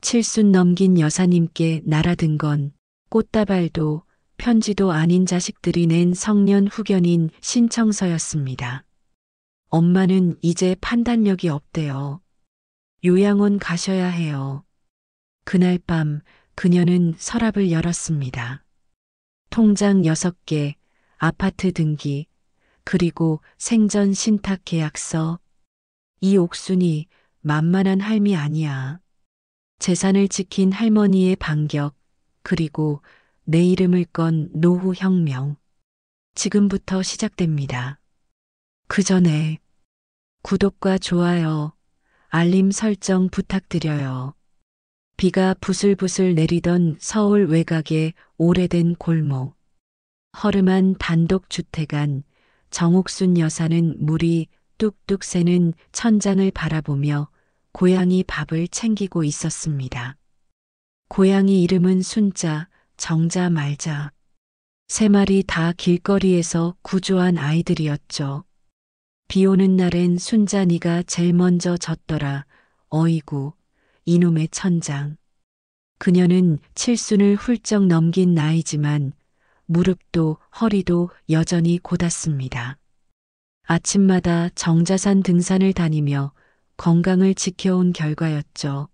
칠순 넘긴 여사님께 날아든 건 꽃다발도 편지도 아닌 자식들이 낸 성년 후견인 신청서였습니다. 엄마는 이제 판단력이 없대요. 요양원 가셔야 해요. 그날 밤 그녀는 서랍을 열었습니다. 통장 6개, 아파트 등기, 그리고 생전 신탁 계약서. 이 옥순이 만만한 할미 아니야. 재산을 지킨 할머니의 반격, 그리고 내 이름을 건 노후 혁명. 지금부터 시작됩니다. 그 전에 구독과 좋아요, 알림 설정 부탁드려요. 비가 부슬부슬 내리던 서울 외곽의 오래된 골목. 허름한 단독주택 안 정옥순 여사는 물이 뚝뚝 새는 천장을 바라보며 고양이 밥을 챙기고 있었습니다. 고양이 이름은 순자, 정자, 말자. 3마리 다 길거리에서 구조한 아이들이었죠. 비 오는 날엔 순자 니가 제일 먼저 젖더라. 어이구, 이놈의 천장. 그녀는 7순을 훌쩍 넘긴 나이지만 무릎도 허리도 여전히 곧았습니다. 아침마다 정자산 등산을 다니며 건강을 지켜온 결과였죠.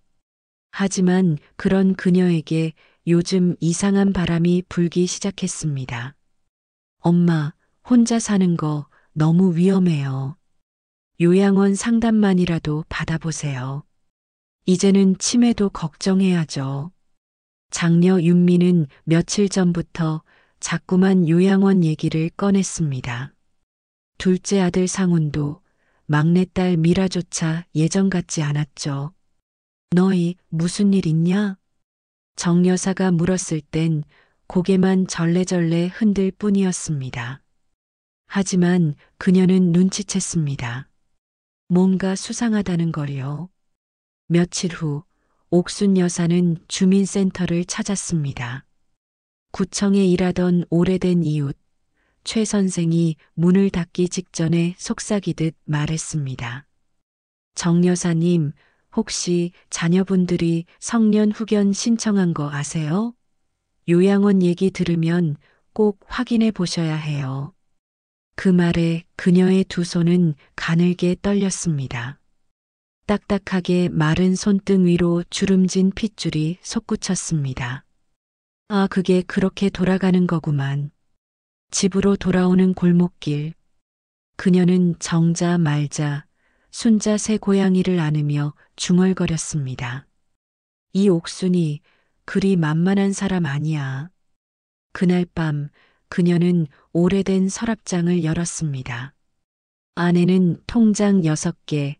하지만 그런 그녀에게 요즘 이상한 바람이 불기 시작했습니다. 엄마, 혼자 사는 거 너무 위험해요. 요양원 상담만이라도 받아보세요. 이제는 치매도 걱정해야죠. 장녀 윤미는 며칠 전부터 자꾸만 요양원 얘기를 꺼냈습니다. 둘째 아들 상훈도 막내딸 미라조차 예전 같지 않았죠. 너희 무슨 일 있냐? 정 여사가 물었을 땐 고개만 절레절레 흔들 뿐이었습니다. 하지만 그녀는 눈치챘습니다. 뭔가 수상하다는 걸요. 며칠 후 옥순 여사는 주민센터를 찾았습니다. 구청에 일하던 오래된 이웃 최 선생이 문을 닫기 직전에 속삭이듯 말했습니다. 정 여사님, 혹시 자녀분들이 성년 후견 신청한 거 아세요? 요양원 얘기 들으면 꼭 확인해 보셔야 해요. 그 말에 그녀의 두 손은 가늘게 떨렸습니다. 딱딱하게 마른 손등 위로 주름진 핏줄이 솟구쳤습니다. 아, 그게 그렇게 돌아가는 거구만. 집으로 돌아오는 골목길. 그녀는 정자 말자 순자 새 고양이를 안으며 중얼거렸습니다. 이 옥순이 그리 만만한 사람 아니야. 그날 밤 그녀는 오래된 서랍장을 열었습니다. 안에는 통장 6개,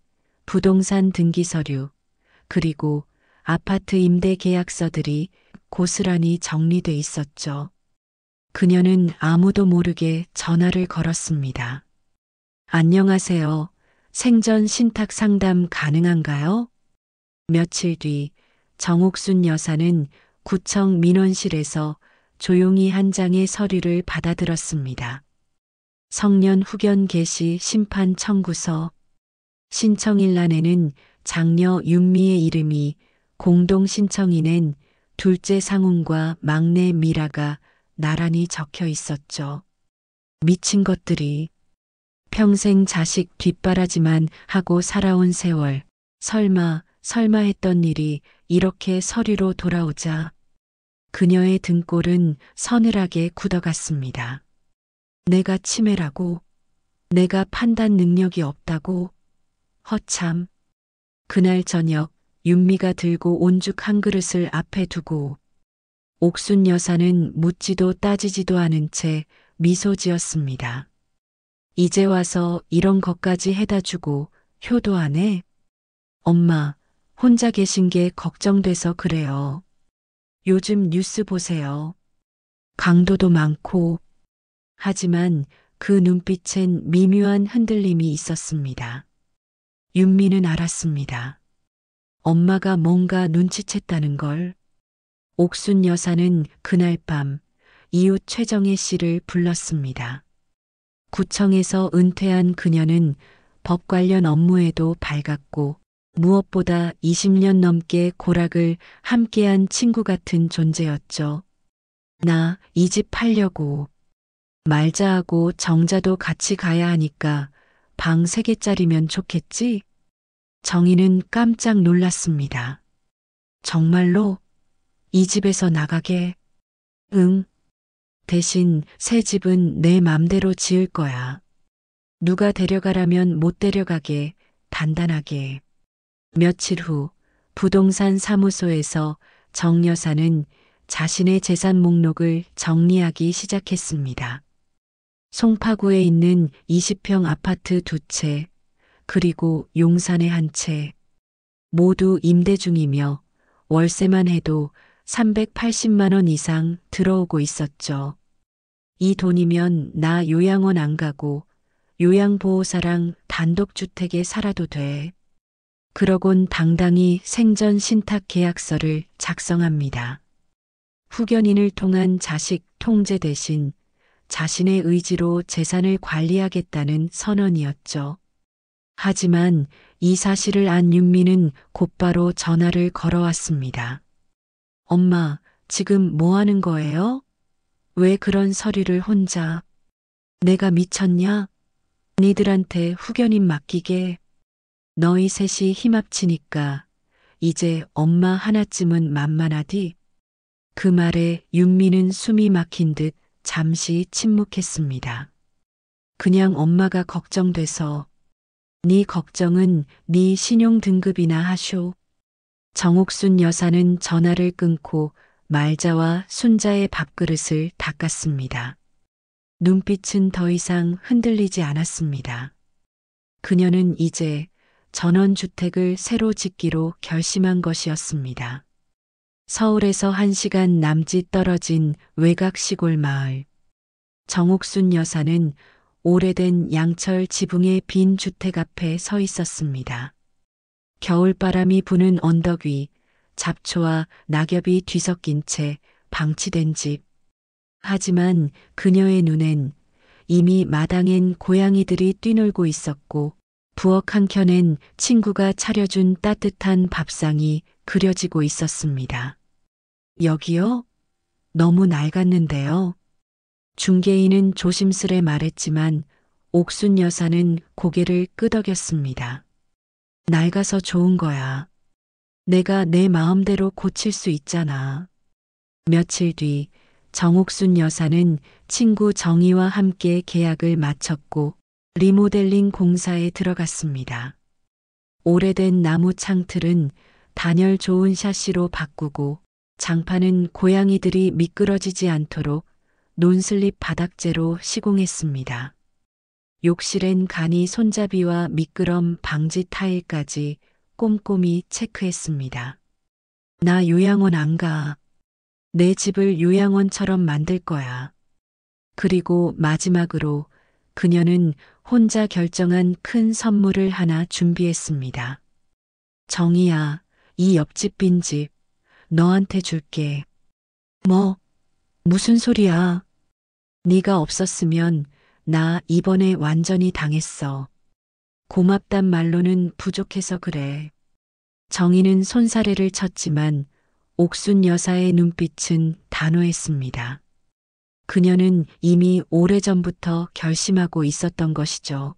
부동산 등기 서류, 그리고 아파트 임대 계약서들이 고스란히 정리돼 있었죠. 그녀는 아무도 모르게 전화를 걸었습니다. 안녕하세요. 생전 신탁 상담 가능한가요? 며칠 뒤 정옥순 여사는 구청 민원실에서 조용히 한 장의 서류를 받아들었습니다. 성년 후견 개시 심판 청구서. 신청일란에는 장녀 윤미의 이름이 공동 신청인엔 둘째 상훈과 막내 미라가 나란히 적혀 있었죠. 미친 것들이. 평생 자식 뒷바라지만 하고 살아온 세월. 설마 했던 일이 이렇게 서류로 돌아오자 그녀의 등골은 서늘하게 굳어갔습니다. 내가 치매라고? 내가 판단 능력이 없다고? 허참. 그날 저녁 윤미가 들고 온 죽 한 그릇을 앞에 두고 옥순 여사는 묻지도 따지지도 않은 채 미소 지었습니다. 이제 와서 이런 것까지 해다 주고 효도 안 해? 엄마, 혼자 계신 게 걱정돼서 그래요. 요즘 뉴스 보세요. 강도도 많고. 하지만 그 눈빛엔 미묘한 흔들림이 있었습니다. 윤미는 알았습니다. 엄마가 뭔가 눈치챘다는 걸. 옥순 여사는 그날 밤 이웃 최정혜 씨를 불렀습니다. 구청에서 은퇴한 그녀는 법 관련 업무에도 밝았고 무엇보다 20년 넘게 고락을 함께한 친구 같은 존재였죠. 나 이 집 팔려고. 말자하고 정자도 같이 가야 하니까 방 3개짜리면 좋겠지? 정희는 깜짝 놀랐습니다. 정말로? 이 집에서 나가게? 응. 대신 새 집은 내 맘대로 지을 거야. 누가 데려가라면 못 데려가게, 단단하게. 며칠 후 부동산 사무소에서 정 여사는 자신의 재산 목록을 정리하기 시작했습니다. 송파구에 있는 20평 아파트 2채, 그리고 용산에 1채, 모두 임대 중이며 월세만 해도 380만 원 이상 들어오고 있었죠. 이 돈이면 나 요양원 안 가고 요양보호사랑 단독주택에 살아도 돼. 그러곤 당당히 생전 신탁 계약서를 작성합니다. 후견인을 통한 자식 통제 대신 자신의 의지로 재산을 관리하겠다는 선언이었죠. 하지만 이 사실을 안 윤미는 곧바로 전화를 걸어왔습니다. 엄마, 지금 뭐 하는 거예요? 왜 그런 서류를 혼자? 내가 미쳤냐? 니들한테 후견인 맡기게. 너희 셋이 힘 합치니까 이제 엄마 하나쯤은 만만하디? 그 말에 윤미는 숨이 막힌 듯 잠시 침묵했습니다. 그냥 엄마가 걱정돼서. 네 걱정은 네 신용 등급이나 하쇼. 정옥순 여사는 전화를 끊고 말자와 순자의 밥그릇을 닦았습니다. 눈빛은 더 이상 흔들리지 않았습니다. 그녀는 이제 전원주택을 새로 짓기로 결심한 것이었습니다. 서울에서 1시간 남짓 떨어진 외곽 시골 마을. 정옥순 여사는 오래된 양철 지붕의 빈 주택 앞에 서 있었습니다. 겨울바람이 부는 언덕 위, 잡초와 낙엽이 뒤섞인 채 방치된 집. 하지만 그녀의 눈엔 이미 마당엔 고양이들이 뛰놀고 있었고 부엌 한켠엔 친구가 차려준 따뜻한 밥상이 그려지고 있었습니다. 여기요? 너무 낡았는데요. 중개인은 조심스레 말했지만 옥순 여사는 고개를 끄덕였습니다. 낡아서 좋은 거야. 내가 내 마음대로 고칠 수 있잖아. 며칠 뒤 정옥순 여사는 친구 정희와 함께 계약을 마쳤고 리모델링 공사에 들어갔습니다. 오래된 나무 창틀은 단열 좋은 샤시로 바꾸고 장판은 고양이들이 미끄러지지 않도록 논슬립 바닥재로 시공했습니다. 욕실엔 간이 손잡이와 미끄럼 방지 타일까지 꼼꼼히 체크했습니다. 나 요양원 안 가. 내 집을 요양원처럼 만들 거야. 그리고 마지막으로 그녀는 혼자 결정한 큰 선물을 하나 준비했습니다. 정희야, 이 옆집 빈집 너한테 줄게. 뭐? 무슨 소리야? 네가 없었으면 나 이번에 완전히 당했어. 고맙단 말로는 부족해서 그래. 정희는 손사래를 쳤지만 옥순 여사의 눈빛은 단호했습니다. 그녀는 이미 오래전부터 결심하고 있었던 것이죠.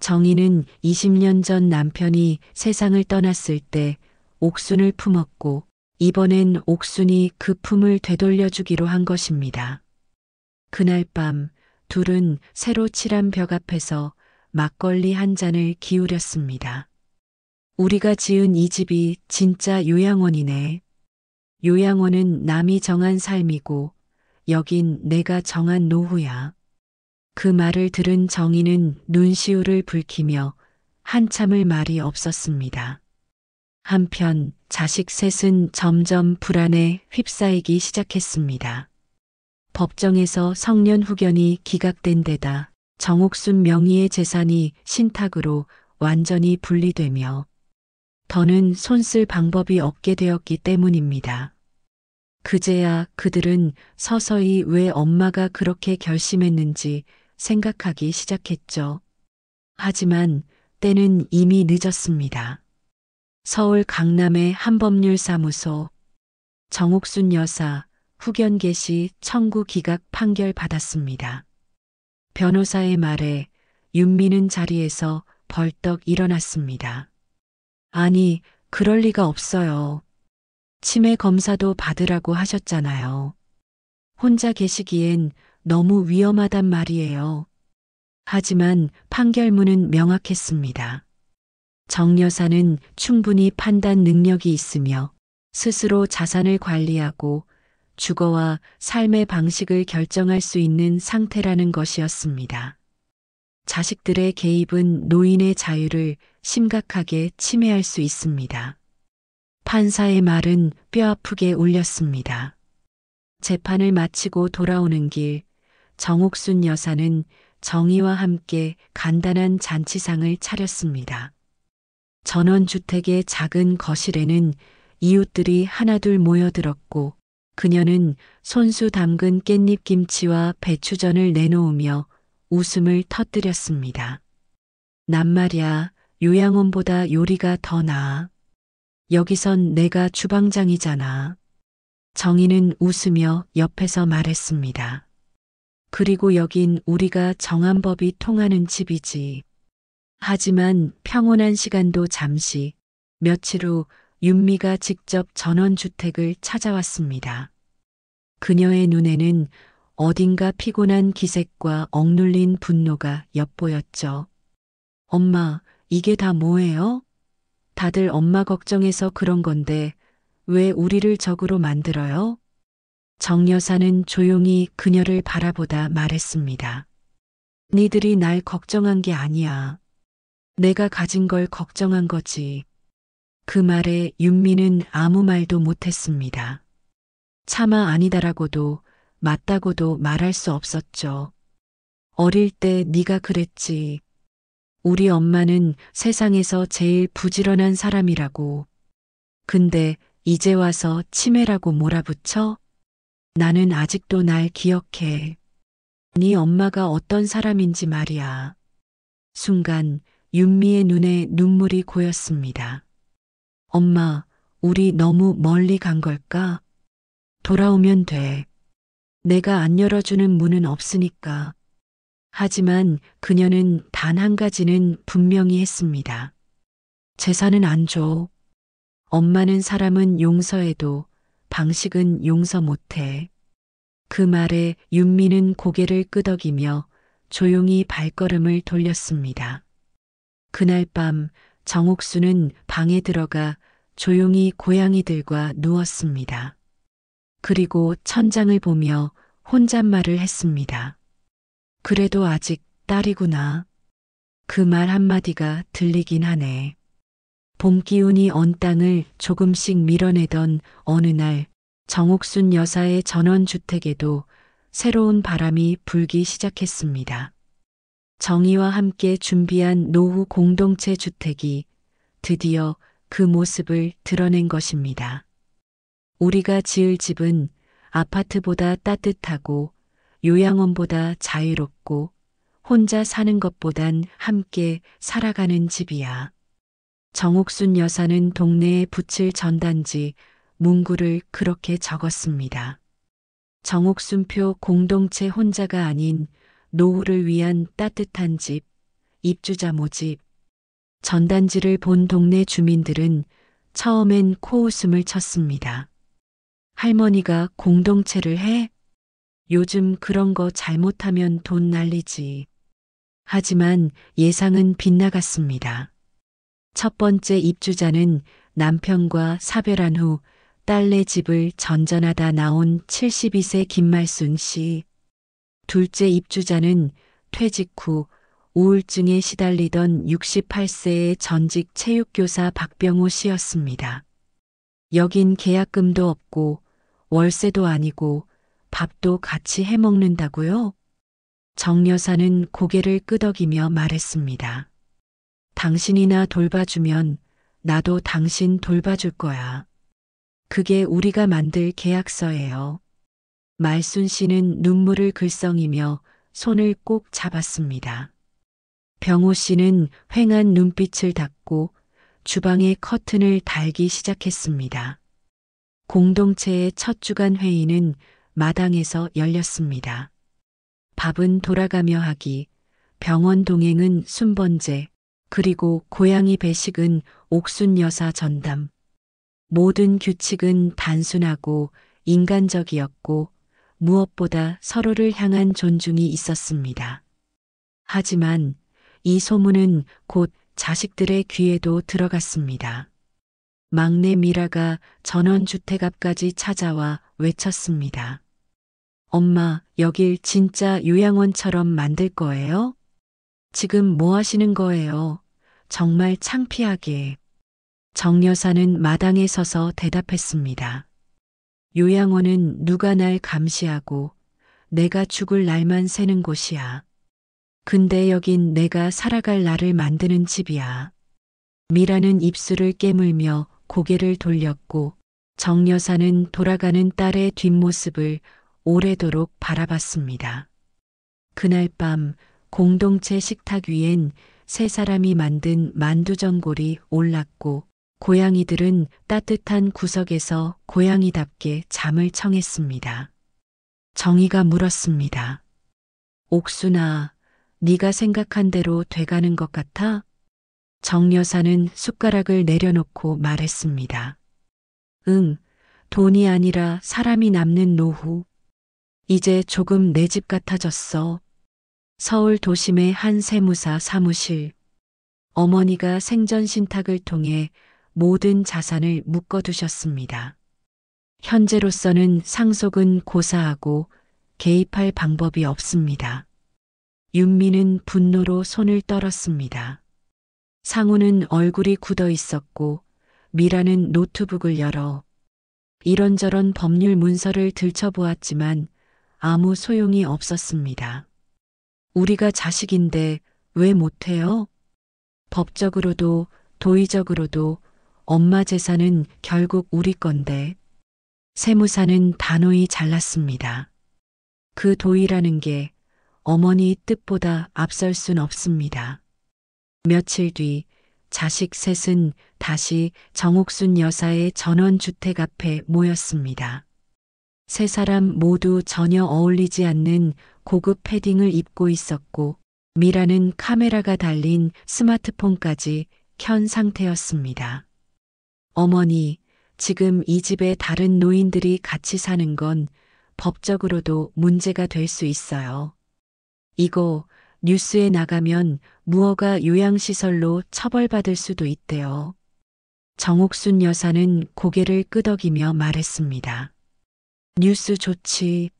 정희는 20년 전 남편이 세상을 떠났을 때 옥순을 품었고 이번엔 옥순이 그 품을 되돌려주기로 한 것입니다. 그날 밤 둘은 새로 칠한 벽 앞에서 막걸리 한 잔을 기울였습니다. 우리가 지은 이 집이 진짜 요양원이네. 요양원은 남이 정한 삶이고 여긴 내가 정한 노후야. 그 말을 들은 정희는 눈시울을 붉히며 한참을 말이 없었습니다. 한편 자식 셋은 점점 불안에 휩싸이기 시작했습니다. 법정에서 성년 후견이 기각된 데다 정옥순 명의의 재산이 신탁으로 완전히 분리되며 더는 손쓸 방법이 없게 되었기 때문입니다. 그제야 그들은 서서히 왜 엄마가 그렇게 결심했는지 생각하기 시작했죠. 하지만 때는 이미 늦었습니다. 서울 강남의 한법률사무소. 정옥순 여사 후견 개시 청구 기각 판결 받았습니다. 변호사의 말에 윤미는 자리에서 벌떡 일어났습니다. 아니, 그럴 리가 없어요. 치매 검사도 받으라고 하셨잖아요. 혼자 계시기엔 너무 위험하단 말이에요. 하지만 판결문은 명확했습니다. 정 여사는 충분히 판단 능력이 있으며 스스로 자산을 관리하고 주거와 삶의 방식을 결정할 수 있는 상태라는 것이었습니다. 자식들의 개입은 노인의 자유를 심각하게 침해할 수 있습니다. 판사의 말은 뼈아프게 울렸습니다. 재판을 마치고 돌아오는 길, 정옥순 여사는 정의와 함께 간단한 잔치상을 차렸습니다. 전원주택의 작은 거실에는 이웃들이 하나둘 모여들었고 그녀는 손수 담근 깻잎김치와 배추전을 내놓으며 웃음을 터뜨렸습니다. 난 말야 요양원보다 요리가 더 나아. 여기선 내가 주방장이잖아. 정희는 웃으며 옆에서 말했습니다. 그리고 여긴 우리가 정한 법이 통하는 집이지. 하지만 평온한 시간도 잠시, 며칠 후 윤미가 직접 전원주택을 찾아왔습니다. 그녀의 눈에는 어딘가 피곤한 기색과 억눌린 분노가 엿보였죠. 엄마, 이게 다 뭐예요? 다들 엄마 걱정해서 그런 건데 왜 우리를 적으로 만들어요? 정 여사는 조용히 그녀를 바라보다 말했습니다. 니들이 날 걱정한 게 아니야. 내가 가진 걸 걱정한 거지. 그 말에 윤미는 아무 말도 못했습니다. 차마 아니다라고도 맞다고도 말할 수 없었죠. 어릴 때 네가 그랬지. 우리 엄마는 세상에서 제일 부지런한 사람이라고. 근데 이제 와서 치매라고 몰아붙여? 나는 아직도 날 기억해. 네 엄마가 어떤 사람인지 말이야. 순간 윤미의 눈에 눈물이 고였습니다. 엄마, 우리 너무 멀리 간 걸까? 돌아오면 돼. 내가 안 열어주는 문은 없으니까. 하지만 그녀는 단 한 가지는 분명히 했습니다. 재산은 안 줘. 엄마는 사람은 용서해도 방식은 용서 못해. 그 말에 윤미는 고개를 끄덕이며 조용히 발걸음을 돌렸습니다. 그날 밤 정옥수는 방에 들어가 조용히 고양이들과 누웠습니다. 그리고 천장을 보며 혼잣말을 했습니다. 그래도 아직 딸이구나. 그 말 한마디가 들리긴 하네. 봄 기운이 언 땅을 조금씩 밀어내던 어느 날 정옥순 여사의 전원주택에도 새로운 바람이 불기 시작했습니다. 정의와 함께 준비한 노후 공동체 주택이 드디어 그 모습을 드러낸 것입니다. 우리가 지을 집은 아파트보다 따뜻하고 요양원보다 자유롭고 혼자 사는 것보단 함께 살아가는 집이야. 정옥순 여사는 동네에 붙일 전단지 문구를 그렇게 적었습니다. 정옥순표 공동체 혼자가 아닌 노후를 위한 따뜻한 집, 입주자 모집. 전단지를 본 동네 주민들은 처음엔 코웃음을 쳤습니다. 할머니가 공동체를 해? 요즘 그런 거 잘못하면 돈 날리지. 하지만 예상은 빗나갔습니다. 첫 번째 입주자는 남편과 사별한 후 딸네 집을 전전하다 나온 72세 김말순 씨. 둘째 입주자는 퇴직 후 우울증에 시달리던 68세의 전직 체육교사 박병호 씨였습니다. 여긴 계약금도 없고 월세도 아니고 밥도 같이 해먹는다고요? 정 여사는 고개를 끄덕이며 말했습니다. 당신이나 돌봐주면 나도 당신 돌봐줄 거야. 그게 우리가 만들 계약서예요. 말순 씨는 눈물을 글썽이며 손을 꼭 잡았습니다. 병호 씨는 휑한 눈빛을 닫고 주방의 커튼을 달기 시작했습니다. 공동체의 첫 주간 회의는 마당에서 열렸습니다. 밥은 돌아가며 하기, 병원 동행은 순번제, 그리고 고양이 배식은 옥순 여사 전담. 모든 규칙은 단순하고 인간적이었고 무엇보다 서로를 향한 존중이 있었습니다. 하지만 이 소문은 곧 자식들의 귀에도 들어갔습니다. 막내 미라가 전원주택 앞까지 찾아와 외쳤습니다. 엄마, 여길 진짜 요양원처럼 만들 거예요? 지금 뭐 하시는 거예요? 정말 창피하게. 정 여사는 마당에 서서 대답했습니다. 요양원은 누가 날 감시하고 내가 죽을 날만 새는 곳이야. 근데 여긴 내가 살아갈 날을 만드는 집이야. 미라는 입술을 깨물며 고개를 돌렸고 정 여사는 돌아가는 딸의 뒷모습을 오래도록 바라봤습니다. 그날 밤 공동체 식탁 위엔 세 사람이 만든 만두전골이 올랐고 고양이들은 따뜻한 구석에서 고양이답게 잠을 청했습니다. 정희가 물었습니다. 옥순아, 네가 생각한 대로 돼가는 것 같아? 정 여사는 숟가락을 내려놓고 말했습니다. 응, 돈이 아니라 사람이 남는 노후. 이제 조금 내 집 같아졌어. 서울 도심의 한 세무사 사무실. 어머니가 생전 신탁을 통해 모든 자산을 묶어두셨습니다. 현재로서는 상속은 고사하고 개입할 방법이 없습니다. 윤미는 분노로 손을 떨었습니다. 상우는 얼굴이 굳어 있었고 미라는 노트북을 열어 이런저런 법률 문서를 들춰보았지만 아무 소용이 없었습니다. 우리가 자식인데 왜 못해요? 법적으로도 도의적으로도 엄마 재산은 결국 우리 건데. 세무사는 단호히 잘랐습니다. 그 도의라는 게 어머니 뜻보다 앞설 순 없습니다. 며칠 뒤 자식 셋은 다시 정옥순 여사의 전원주택 앞에 모였습니다. 세 사람 모두 전혀 어울리지 않는 고급 패딩을 입고 있었고 미라는 카메라가 달린 스마트폰까지 켠 상태였습니다. 어머니, 지금 이 집에 다른 노인들이 같이 사는 건 법적으로도 문제가 될 수 있어요. 이거 뉴스에 나가면 무허가 요양시설로 처벌받을 수도 있대요. 정옥순 여사는 고개를 끄덕이며 말했습니다. 뉴스 좋지.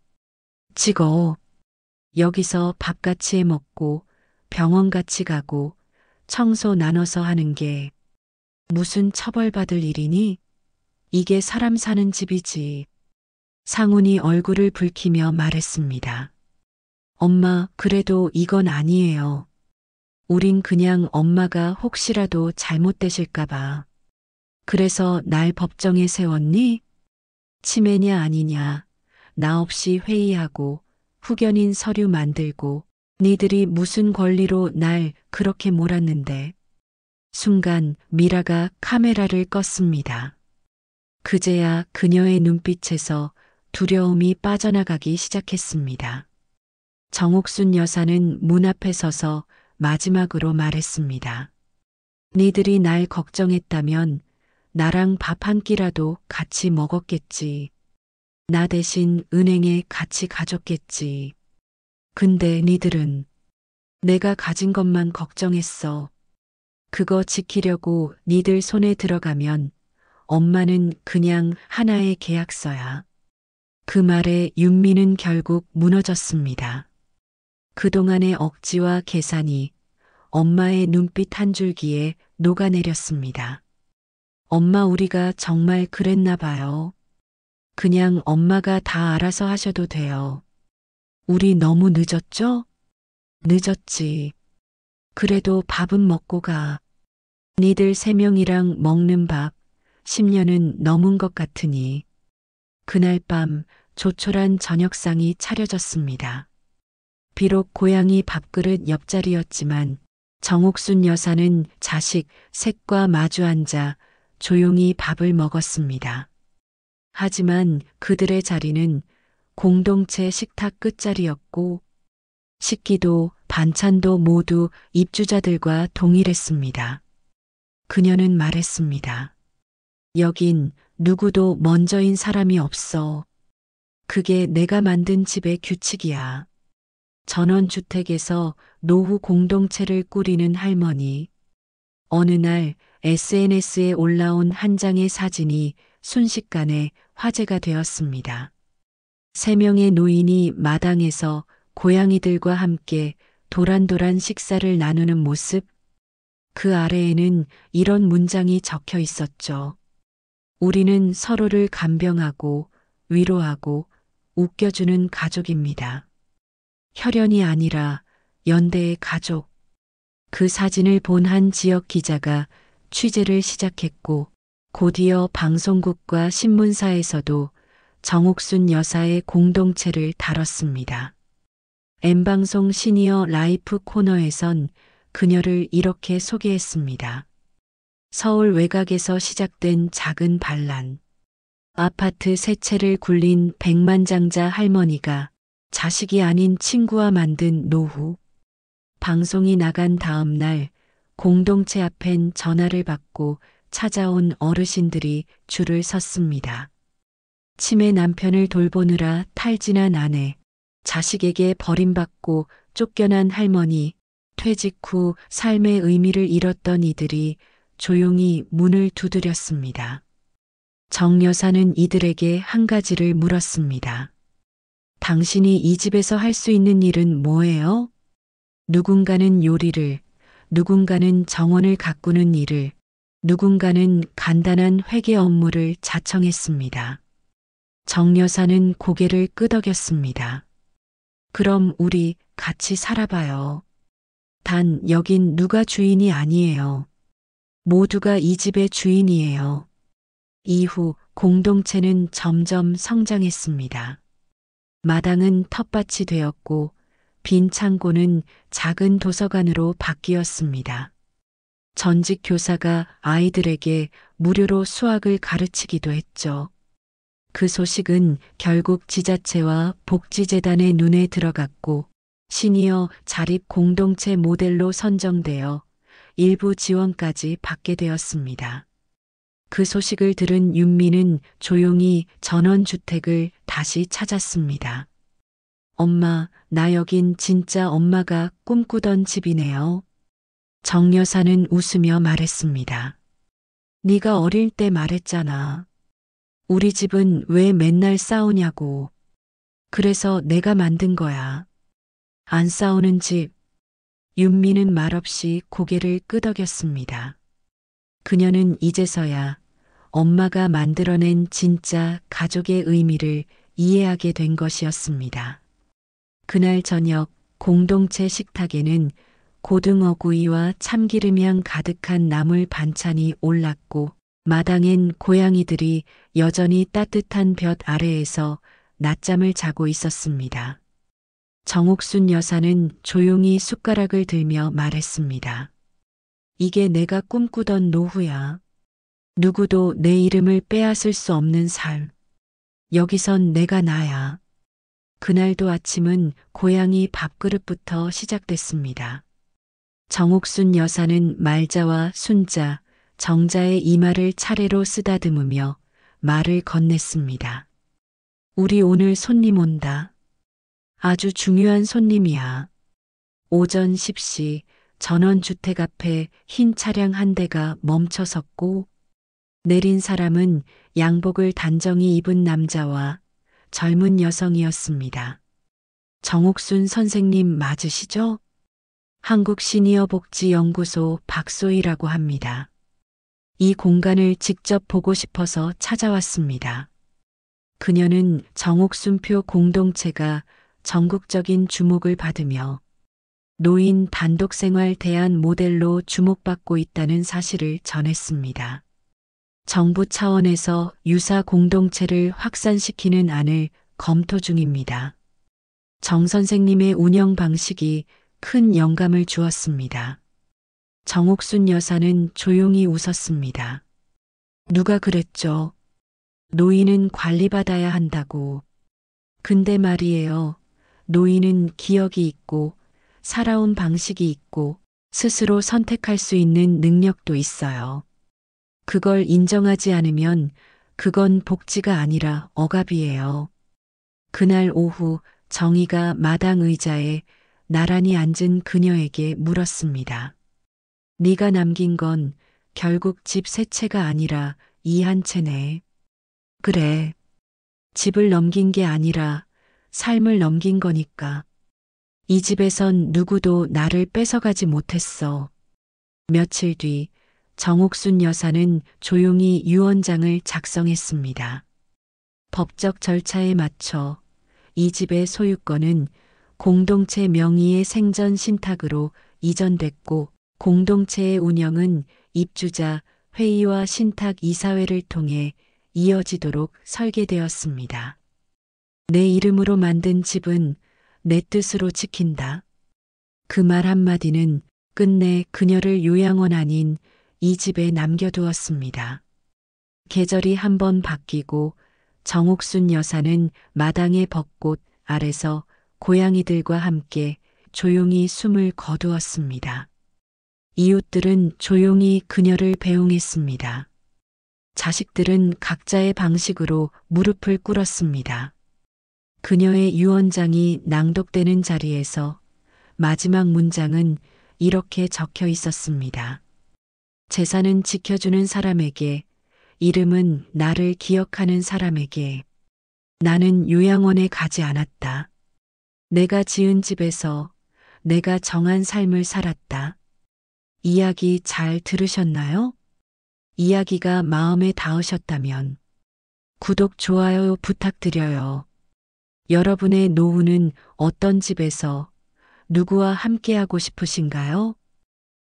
찍어. 여기서 밥 같이 해 먹고 병원 같이 가고 청소 나눠서 하는 게 무슨 처벌받을 일이니? 이게 사람 사는 집이지. 상훈이 얼굴을 붉히며 말했습니다. 엄마, 그래도 이건 아니에요. 우린 그냥 엄마가 혹시라도 잘못되실까봐. 그래서 날 법정에 세웠니? 치매냐 아니냐. 나 없이 회의하고 후견인 서류 만들고 니들이 무슨 권리로 날 그렇게 몰았는데. 순간 미라가 카메라를 껐습니다. 그제야 그녀의 눈빛에서 두려움이 빠져나가기 시작했습니다. 정옥순 여사는 문 앞에 서서 마지막으로 말했습니다. 니들이 날 걱정했다면 나랑 밥 한 끼라도 같이 먹었겠지. 나 대신 은행에 같이 가줬겠지. 근데 니들은 내가 가진 것만 걱정했어. 그거 지키려고 니들 손에 들어가면 엄마는 그냥 하나의 계약서야. 그 말에 윤미는 결국 무너졌습니다. 그동안의 억지와 계산이 엄마의 눈빛 한 줄기에 녹아내렸습니다. 엄마, 우리가 정말 그랬나 봐요. 그냥 엄마가 다 알아서 하셔도 돼요. 우리 너무 늦었죠? 늦었지. 그래도 밥은 먹고 가. 니들 세 명이랑 먹는 밥 10년은 넘은 것 같으니. 그날 밤 조촐한 저녁상이 차려졌습니다. 비록 고양이 밥그릇 옆자리였지만 정옥순 여사는 자식 셋과 마주 앉아 조용히 밥을 먹었습니다. 하지만 그들의 자리는 공동체 식탁 끝자리였고 식기도 반찬도 모두 입주자들과 동일했습니다. 그녀는 말했습니다. 여긴 누구도 먼저인 사람이 없어. 그게 내가 만든 집의 규칙이야. 전원주택에서 노후 공동체를 꾸리는 할머니. 어느 날 SNS에 올라온 한 장의 사진이 순식간에 화제가 되었습니다. 3명의 노인이 마당에서 고양이들과 함께 도란도란 식사를 나누는 모습. 그 아래에는 이런 문장이 적혀 있었죠. 우리는 서로를 간병하고 위로하고 웃겨주는 가족입니다. 혈연이 아니라 연대의 가족. 그 사진을 본 한 지역 기자가 취재를 시작했고 곧이어 방송국과 신문사에서도 정옥순 여사의 공동체를 다뤘습니다. N방송 시니어 라이프 코너에선 그녀를 이렇게 소개했습니다. 서울 외곽에서 시작된 작은 반란. 아파트 세 채를 굴린 백만장자 할머니가 자식이 아닌 친구와 만든 노후. 방송이 나간 다음 날 공동체 앞엔 전화를 받고 찾아온 어르신들이 줄을 섰습니다. 치매 남편을 돌보느라 탈진한 아내, 자식에게 버림받고 쫓겨난 할머니, 퇴직 후 삶의 의미를 잃었던 이들이 조용히 문을 두드렸습니다. 정 여사는 이들에게 한 가지를 물었습니다. 당신이 이 집에서 할 수 있는 일은 뭐예요? 누군가는 요리를, 누군가는 정원을 가꾸는 일을, 누군가는 간단한 회계 업무를 자청했습니다. 정 여사는 고개를 끄덕였습니다. 그럼 우리 같이 살아봐요. 단 여긴 누가 주인이 아니에요. 모두가 이 집의 주인이에요. 이후 공동체는 점점 성장했습니다. 마당은 텃밭이 되었고 빈 창고는 작은 도서관으로 바뀌었습니다. 전직 교사가 아이들에게 무료로 수학을 가르치기도 했죠. 그 소식은 결국 지자체와 복지재단의 눈에 들어갔고 시니어 자립 공동체 모델로 선정되어 일부 지원까지 받게 되었습니다. 그 소식을 들은 윤미는 조용히 전원주택을 다시 찾았습니다. 엄마, 나 여긴 진짜 엄마가 꿈꾸던 집이네요. 정 여사는 웃으며 말했습니다. 네가 어릴 때 말했잖아. 우리 집은 왜 맨날 싸우냐고. 그래서 내가 만든 거야. 안 싸우는 집. 윤미는 말없이 고개를 끄덕였습니다. 그녀는 이제서야 엄마가 만들어낸 진짜 가족의 의미를 이해하게 된 것이었습니다. 그날 저녁 공동체 식탁에는 고등어구이와 참기름향 가득한 나물 반찬이 올랐고 마당엔 고양이들이 여전히 따뜻한 볕 아래에서 낮잠을 자고 있었습니다. 정옥순 여사는 조용히 숟가락을 들며 말했습니다. 이게 내가 꿈꾸던 노후야. 누구도 내 이름을 빼앗을 수 없는 삶. 여기선 내가 나야. 그날도 아침은 고양이 밥그릇부터 시작됐습니다. 정옥순 여사는 말자와 순자, 정자의 이마를 차례로 쓰다듬으며 말을 건넸습니다. 우리 오늘 손님 온다. 아주 중요한 손님이야. 오전 10시 전원주택 앞에 흰 차량 한 대가 멈춰 섰고 내린 사람은 양복을 단정히 입은 남자와 젊은 여성이었습니다. 정옥순 선생님 맞으시죠? 한국시니어복지연구소 박소희라고 합니다. 이 공간을 직접 보고 싶어서 찾아왔습니다. 그녀는 정옥순표 공동체가 전국적인 주목을 받으며 노인 단독생활 대안 모델로 주목받고 있다는 사실을 전했습니다. 정부 차원에서 유사 공동체를 확산시키는 안을 검토 중입니다. 정 선생님의 운영 방식이 큰 영감을 주었습니다. 정옥순 여사는 조용히 웃었습니다. 누가 그랬죠? 노인은 관리받아야 한다고. 근데 말이에요. 노인은 기억이 있고, 살아온 방식이 있고, 스스로 선택할 수 있는 능력도 있어요. 그걸 인정하지 않으면 그건 복지가 아니라 억압이에요. 그날 오후 정희가 마당 의자에 나란히 앉은 그녀에게 물었습니다. 네가 남긴 건 결국 집 세 채가 아니라 이 한 채네. 그래. 집을 넘긴 게 아니라 삶을 넘긴 거니까. 이 집에선 누구도 나를 뺏어가지 못했어. 며칠 뒤 정옥순 여사는 조용히 유언장을 작성했습니다. 법적 절차에 맞춰 이 집의 소유권은 공동체 명의의 생전 신탁으로 이전됐고 공동체의 운영은 입주자 회의와 신탁 이사회를 통해 이어지도록 설계되었습니다. 내 이름으로 만든 집은 내 뜻으로 지킨다. 그 말 한마디는 끝내 그녀를 요양원 아닌 이 집에 남겨두었습니다. 계절이 한번 바뀌고 정옥순 여사는 마당의 벚꽃 아래서 고양이들과 함께 조용히 숨을 거두었습니다. 이웃들은 조용히 그녀를 배웅했습니다. 자식들은 각자의 방식으로 무릎을 꿇었습니다. 그녀의 유언장이 낭독되는 자리에서 마지막 문장은 이렇게 적혀 있었습니다. 재산은 지켜주는 사람에게, 이름은 나를 기억하는 사람에게. 나는 요양원에 가지 않았다. 내가 지은 집에서 내가 정한 삶을 살았다. 이야기 잘 들으셨나요? 이야기가 마음에 닿으셨다면 구독, 좋아요 부탁드려요. 여러분의 노후는 어떤 집에서 누구와 함께하고 싶으신가요?